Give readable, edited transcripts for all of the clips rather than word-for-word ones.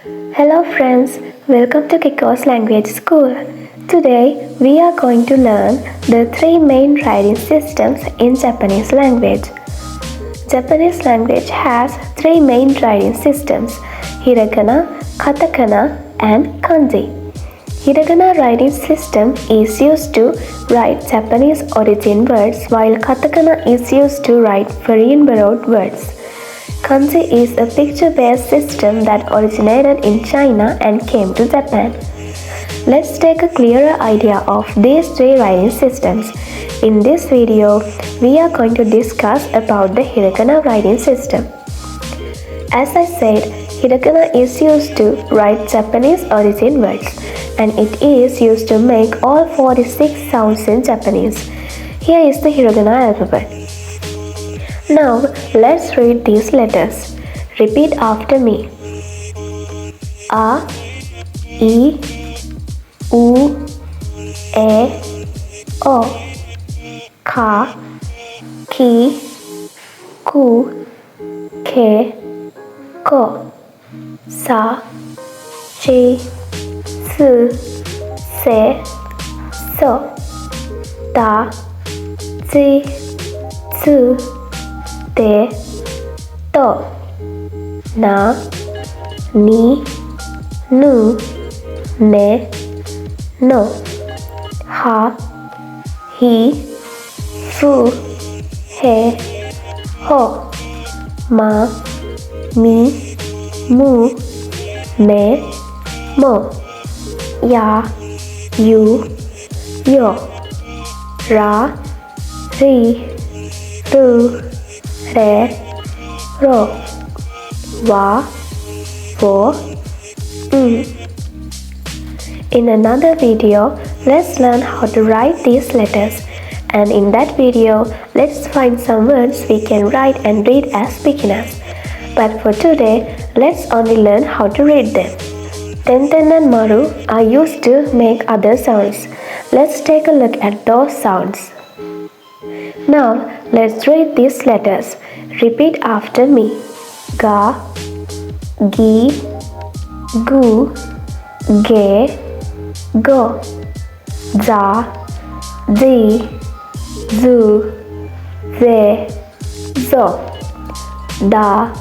Hello friends, welcome to Kiko's Language School. Today we are going to learn the three main writing systems in Japanese language. Japanese language has three main writing systems: Hiragana, katakana and kanji. Hiragana writing system is used to write Japanese origin words while katakana is used to write foreign borrowed words. Kanji is a picture-based system that originated in China and came to Japan. Let's take a clearer idea of these three writing systems. In this video, we are going to discuss about the Hiragana writing system. As I said, Hiragana is used to write Japanese origin words, and it is used to make all 46 sounds in Japanese. Here is the Hiragana alphabet. Now, let's read these letters. Repeat after me. A, I, U, E, O. Ka, Ki, Ku, Ke, Ko. Sa, Chi, Su, Se, So. Da, Zi, Zu, Te, To. Na, Ni, Nu, Ne, No. Ha, Hi, Fu, He, Ho. Ma, Mi, Mu, Me, Mo. Ya, Yu, Yo. Ra, Ri, Ru, Re, Ro. Wa, Wo, In another video, let's learn how to write these letters. And in that video, let's find some words we can write and read as beginners. But for today, let's only learn how to read them. Tenten and Maru are used to make other sounds. Let's take a look at those sounds. Now, let's read these letters. Repeat after me. Ga, Gi, Gu, Ge, Go. Za, Zi, Zu, Ze, Zo. Da,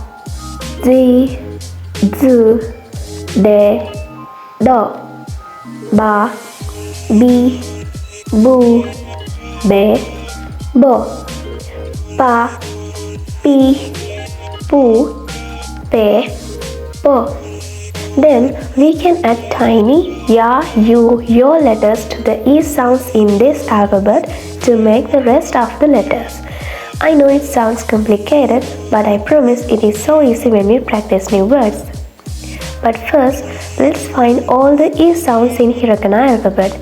Zi, Zu, De, Do. Ba, Bi, Bu, Be, Bo. Pa, Pi, Pu, Pe, Po. Then we can add tiny ya, you, yo letters to the E sounds in this alphabet to make the rest of the letters. I know it sounds complicated, but I promise it is so easy when we practice new words. But first, let's find all the E sounds in Hiragana alphabet.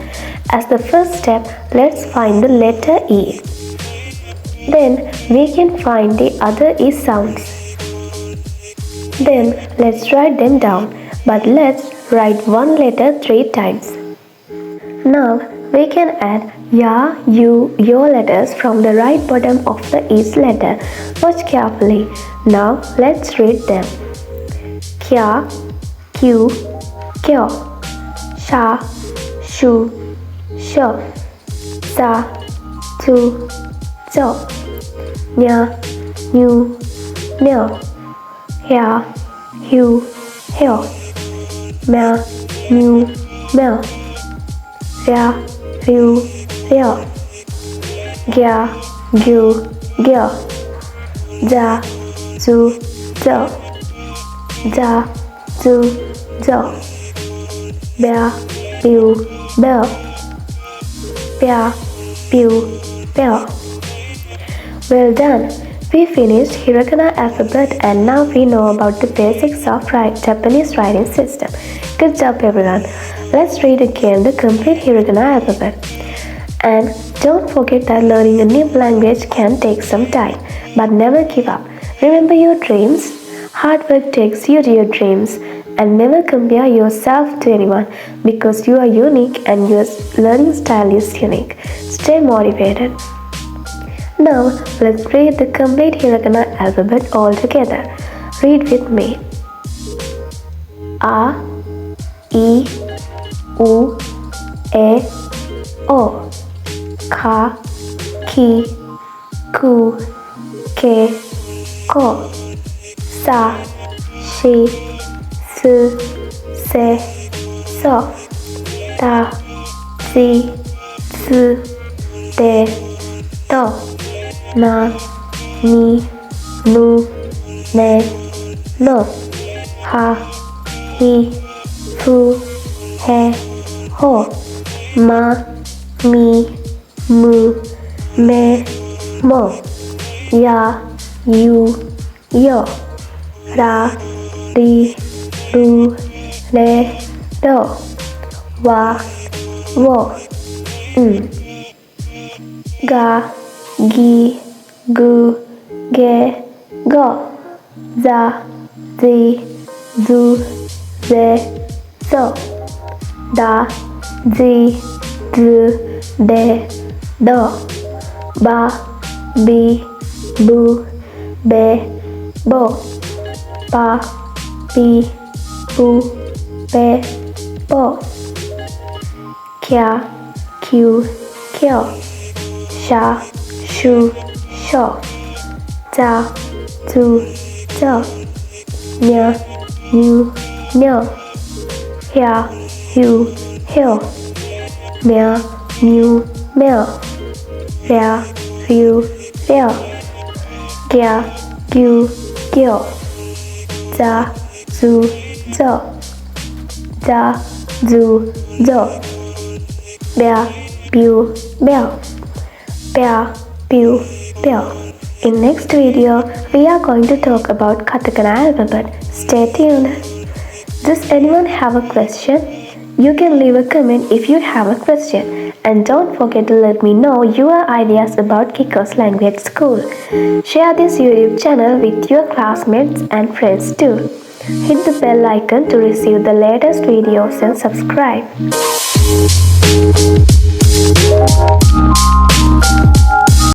As the first step, let's find the letter E. Then we can find the other E sounds. Then let's write them down, but let's write one letter 3 times. Now we can add ya, you, yo letters from the right bottom of each letter. Watch carefully. Now let's read them. Kya, Q, Kyo. Sha, Shu, Sho. Sa, Zu, Zo. Nya, Nyu, Nyo. Hya, Hyu, Hyo. Mya, Myu, Myo. Rya, Ryu, Ryo. Gya, Gyu, Gyo. Za, Zu, Zo. Za, Zu, Zo. Bya, Byu, Byo. Pya, Pyu, Pyo. Well done! We finished Hiragana alphabet and now we know about the basics of Japanese writing system. Good job everyone! Let's read again the complete Hiragana alphabet. And don't forget that learning a new language can take some time, but never give up. Remember your dreams. Hard work takes you to your dreams, and never compare yourself to anyone because you are unique and your learning style is unique. Stay motivated. Now, let's read the complete Hiragana alphabet all together. Read with me. A, I, U, E, O. Ka, Ki, Ku, Ke, Ko. Sa, Shi, Su, Se, So. Ta, Si, Su, De, Do. Na, Ni, Nu, Ne, No. Ha, Hi, Hu, He, Ho. Ma, Mi, Mu, Me, Mo. Ya, Yu, Yo. Ra, Ri, Ru, Re, Do. Wa, Wo. Ga, Gi, Gu, Ge, Go. Za, Zi, Zu, Ze, Zo. Da, Zi, Z, De, Do. Ba, Bi, Bu, Be, Bo. Pa, Pi, Pu, Pe, Po. Kya, Kyu, Kyo. Sha, Shu, Sho. Za, Zu, Zo. Nya, Nyu, Nyo. Hya, Hyu, Hyo. Mya, Myu, Myo. Rya, Ryu, Ryo. Gya, Gyu, Gyo. Za, Zu, Zo. Za, Zu, Zo. Bya, Byu, Byo. Pya, Pyu, Pyo. In next video, we are going to talk about katakana alphabet. Stay tuned. Does anyone have a question? You can leave a comment if you have a question. And don't forget to let me know your ideas about Kiko's Language School. Share this YouTube channel with your classmates and friends too. Hit the bell icon to receive the latest videos and subscribe.